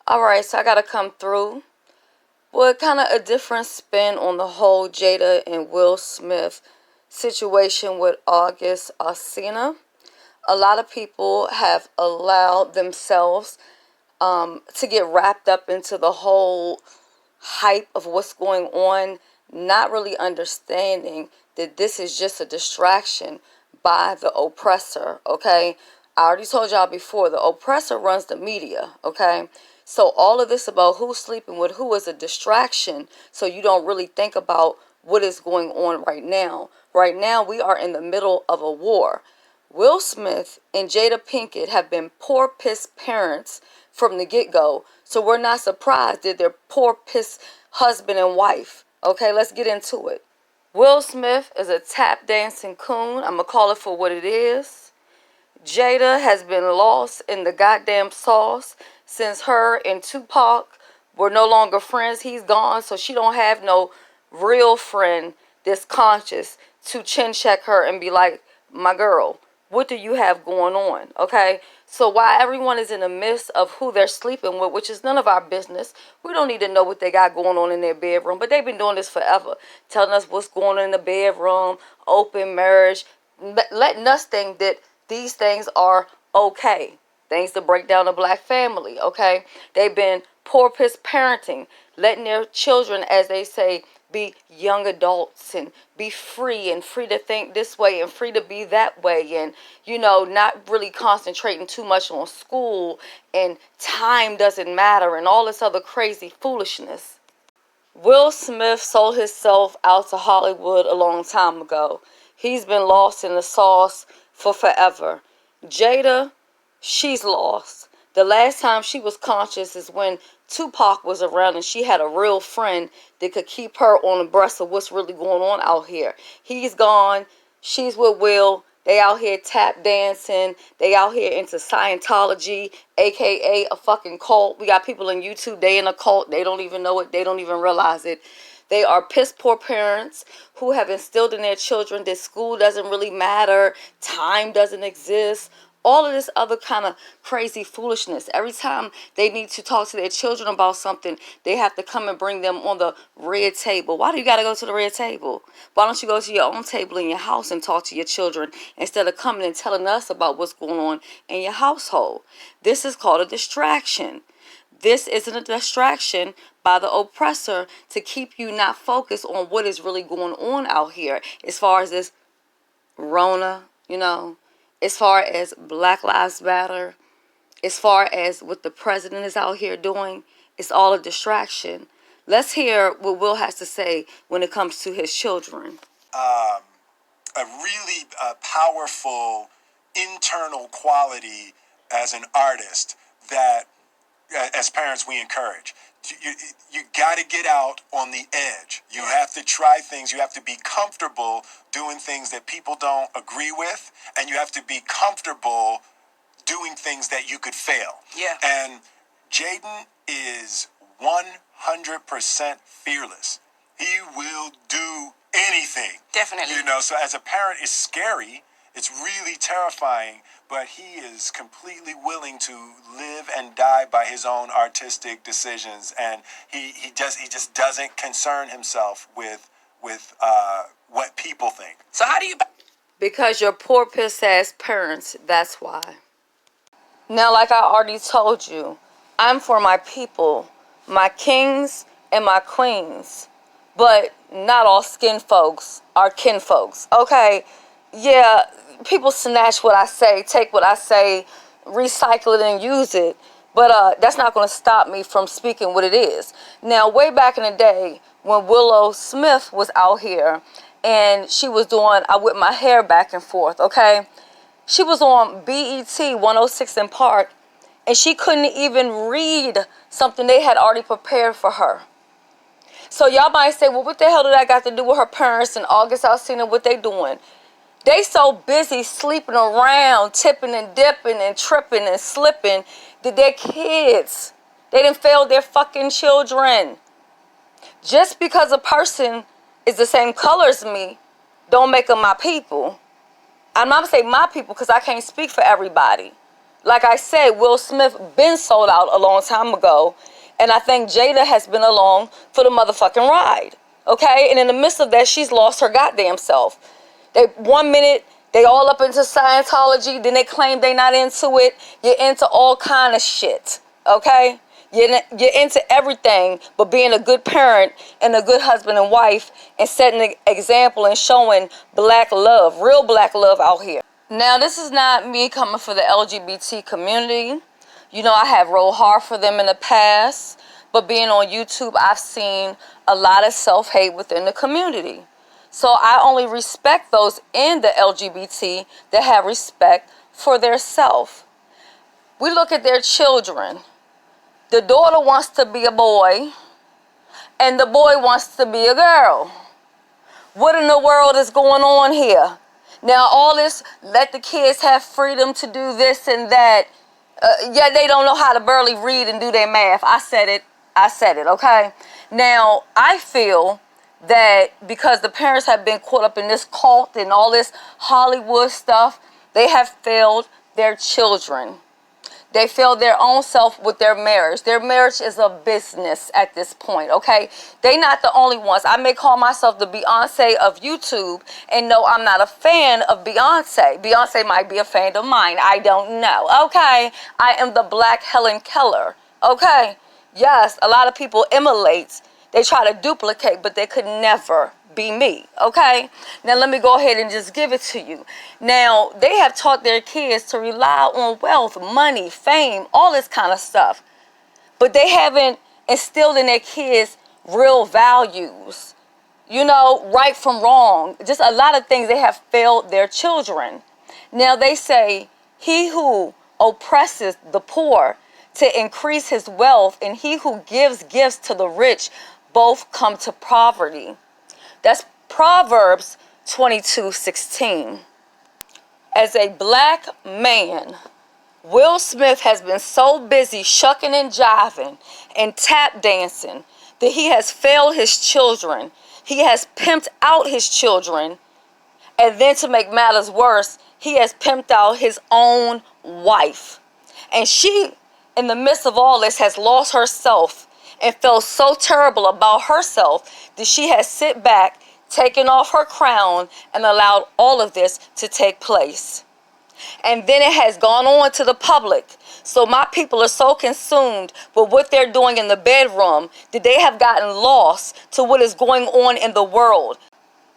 Alright, so I gotta come through with kind of a different spin on the whole Jada and Will Smith situation with August Alsina. A lot of people have allowed themselves to get wrapped up into the whole hype of what's going on, not really understanding that this is just a distraction by the oppressor, okay? I already told y'all before, the oppressor runs the media, okay? So all of this about who's sleeping with who is a distraction, so you don't really think about what is going on right now. Right now, we are in the middle of a war. Will Smith and Jada Pinkett have been poor piss parents from the get-go, so we're not surprised that they're poor piss husband and wife. Okay, let's get into it. Will Smith is a tap dancing coon. I'm gonna call it for what it is. Jada has been lost in the goddamn sauce since her and Tupac were no longer friends. He's gone, so she don't have no real friend that's conscious to chin check her and be like, my girl, what do you have going on? Okay, so while everyone is in the midst of who they're sleeping with, which is none of our business, we don't need to know what they got going on in their bedroom. But they've been doing this forever, telling us what's going on in the bedroom, open marriage, letting us think that these things are okay, things to break down a black family. Okay, they've been poor piss parenting, letting their children, as they say, be young adults and be free to think this way and free to be that way, and not really concentrating too much on school, and time doesn't matter, and all this other crazy foolishness. Will Smith sold himself out to Hollywood a long time ago. He's been lost in the sauce for forever. Jada, she's lost. The last time she was conscious is when Tupac was around and she had a real friend that could keep her on abreast of what's really going on out here. He's gone. She's with Will. They out here tap dancing. They out here into Scientology, aka a fucking cult. We got people in YouTube, they in a cult. They don't even know it. They don't even realize it. They are piss poor parents who have instilled in their children that school doesn't really matter, time doesn't exist, all of this other kind of crazy foolishness. Every time they need to talk to their children about something, they have to come and bring them on the red table. Why do you got to go to the red table? Why don't you go to your own table in your house and talk to your children instead of coming and telling us about what's going on in your household? This is called a distraction. This isn't a distraction by the oppressor to keep you not focused on what is really going on out here as far as this Rona, as far as Black Lives Matter, as far as what the president is out here doing. It's all a distraction. Let's hear what Will has to say when it comes to his children. A really powerful internal quality as an artist that, as parents, we encourage. You got to get out on the edge. You have to try things. You have to be comfortable doing things that people don't agree with, and you have to be comfortable doing things that you could fail. Yeah. And Jaden is 100% fearless. He will do anything. Definitely. So as a parent, it's scary. It's really terrifying, but he is completely willing to live and die by his own artistic decisions, and he just doesn't concern himself with what people think. So how do you? Because you're poor piss ass parents. That's why. Now, like I already told you, I'm for my people, my kings and my queens, but not all skin folks are kin folks. Okay. Yeah, people snatch what I say, take what I say, recycle it and use it. But that's not going to stop me from speaking what it is. Now, way back in the day when Willow Smith was out here and she was doing, I whip my hair back and forth, okay? She was on BET 106 in Park, and she couldn't even read something they had already prepared for her. So y'all might say, well, what the hell did that got to do with her parents and August Alsina, what they doing? They so busy sleeping around, tipping and dipping and tripping and slipping that their kids, they done failed their fucking children. Just because a person is the same color as me, don't make them my people. I'm not going to say my people because I can't speak for everybody. Like I said, Will Smith been sold out a long time ago. And I think Jada has been along for the motherfucking ride. Okay? And in the midst of that, she's lost her goddamn self. They 1 minute, they all up into Scientology, then they claim they not into it. You're into all kind of shit. Okay? You're into everything but being a good parent and a good husband and wife and setting an example and showing black love, real black love out here. Now, this is not me coming for the LGBT community. You know, I have rolled hard for them in the past, but being on YouTube, I've seen a lot of self-hate within the community. So I only respect those in the LGBT that have respect for their self. We look at their children. The daughter wants to be a boy, and the boy wants to be a girl. What in the world is going on here? Now, all this, let the kids have freedom to do this and that. Yeah, they don't know how to barely read and do their math. I said it, okay? Now, I feel that because the parents have been caught up in this cult and all this Hollywood stuff, they have failed their children. They failed their own self with their marriage. Their marriage is a business at this point, okay? They not the only ones. I may call myself the Beyonce of YouTube, and no, I'm not a fan of Beyonce. Beyonce might be a fan of mine. I don't know, okay? I am the Black Helen Keller, okay? Yes, a lot of people emulate. They try to duplicate, but they could never be me, okay? Now, let me go ahead and just give it to you. Now, they have taught their kids to rely on wealth, money, fame, all this kind of stuff. But they haven't instilled in their kids real values. You know, right from wrong. Just a lot of things, they have failed their children. Now, they say, he who oppresses the poor to increase his wealth, and he who gives gifts to the rich, both come to poverty. That's Proverbs 22:16. As a black man, Will Smith has been so busy shucking and jiving and tap dancing that he has failed his children. He has pimped out his children. And then to make matters worse, he has pimped out his own wife. And she, in the midst of all this, has lost herself and felt so terrible about herself that she has sit back, taken off her crown, and allowed all of this to take place. And then it has gone on to the public. So my people are so consumed with what they're doing in the bedroom that they have gotten lost to what is going on in the world.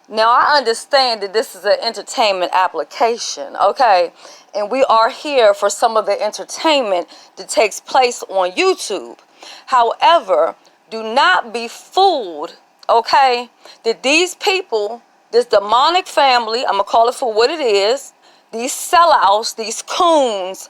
Now, I understand that this is an entertainment application, okay? And we are here for some of the entertainment that takes place on YouTube. However, do not be fooled, okay, that these people, this demonic family, I'm going to call it for what it is, these sellouts, these coons,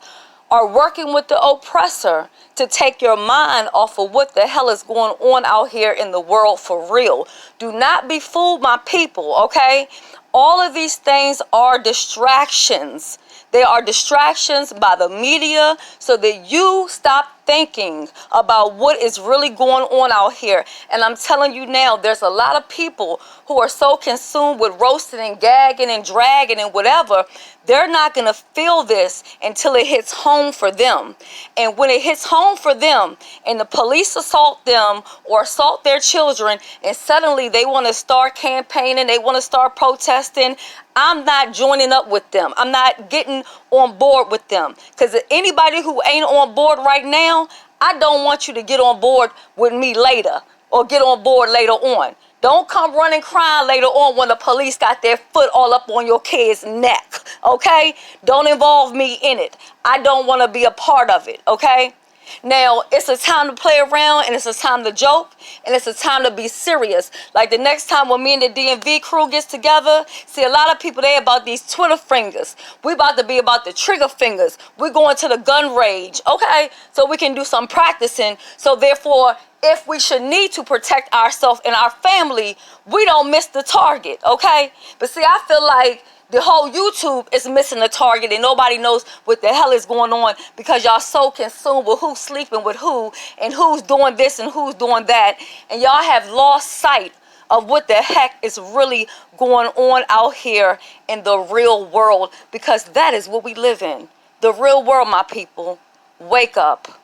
are working with the oppressor to take your mind off of what the hell is going on out here in the world for real. Do not be fooled, my people, okay? All of these things are distractions. They are distractions by the media so that you stop thinking about what is really going on out here. And I'm telling you now, there's a lot of people who are so consumed with roasting and gagging and dragging and whatever, they're not going to feel this until it hits home for them. And when it hits home for them and the police assault them or assault their children and suddenly they want to start campaigning, they want to start protesting, I'm not joining up with them. I'm not getting on board with them. Because anybody who ain't on board right now, I don't want you to get on board with me later or get on board later on. Don't come running crying later on when the police got their foot all up on your kid's neck, okay? Don't involve me in it. I don't want to be a part of it, okay? Now, it's a time to play around, and it's a time to joke, and it's a time to be serious. Like the nenext time when me and the DMV crew gets together, see, a lot of people, they about these Twitter fingers. We about to be about the trigger fingers. We're going to the gun rage, okay? So we can do some practicing. So therefore, if we should need to protect ourselves and our family, we don't miss the target, okay? But see, I feel like the whole YouTube is missing the target and nobody knows what the hell is going on because y'all so consumed with who's sleeping with who and who's doing this and who's doing that. And y'all have lost sight of what the heck is really going on out here in the real world, because that is what we live in. The real world, my people. Wake up.